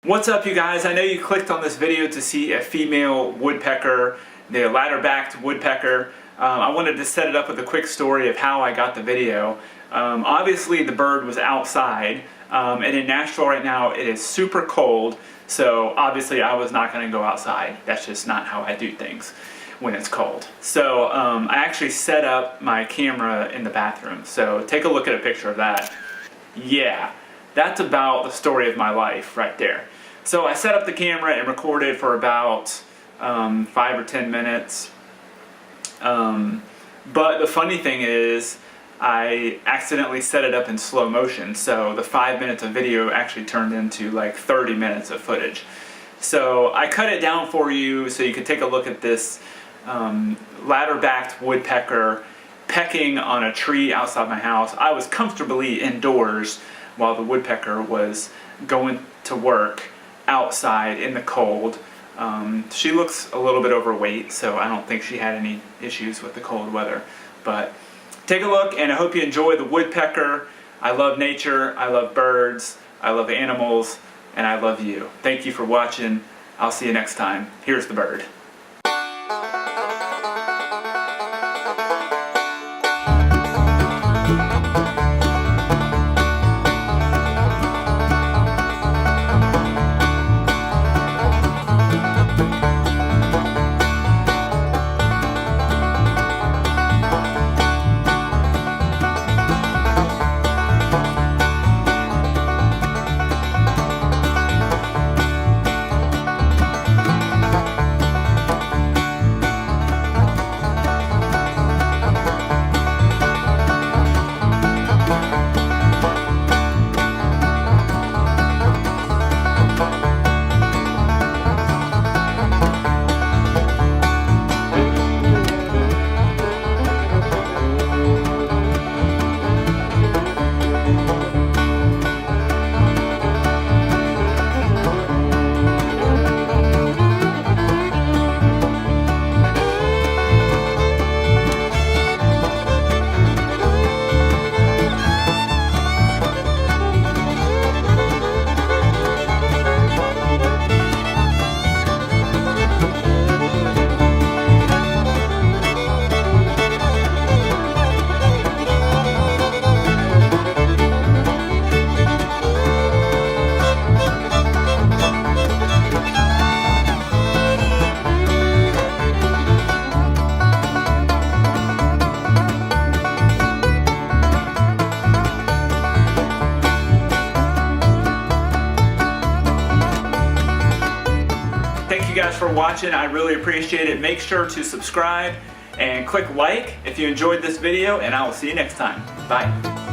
What's up, you guys? I know you clicked on this video to see a female woodpecker, the ladder-backed woodpecker. I wanted to set it up with a quick story of how I got the video. Obviously the bird was outside, and in Nashville right now it is super cold, so obviously I was not going to go outside. That's just not how I do things when it's cold. So I actually set up my camera in the bathroom, so take a look at a picture of that. Yeah, that's about the story of my life right there. So I set up the camera and recorded for about 5 or 10 minutes. But the funny thing is, I accidentally set it up in slow motion, so the 5 minutes of video actually turned into like 30 minutes of footage. So I cut it down for you so you could take a look at this ladder-backed woodpecker pecking on a tree outside my house. I was comfortably indoors while the woodpecker was going to work outside in the cold. She looks a little bit overweight, so I don't think she had any issues with the cold weather. But take a look, and I hope you enjoy the woodpecker. I love nature, I love birds, I love animals, and I love you. Thank you for watching. I'll see you next time. Here's the bird. Thank you guys for watching. I really appreciate it. Make sure to subscribe and click like if you enjoyed this video, and I will see you next time. Bye.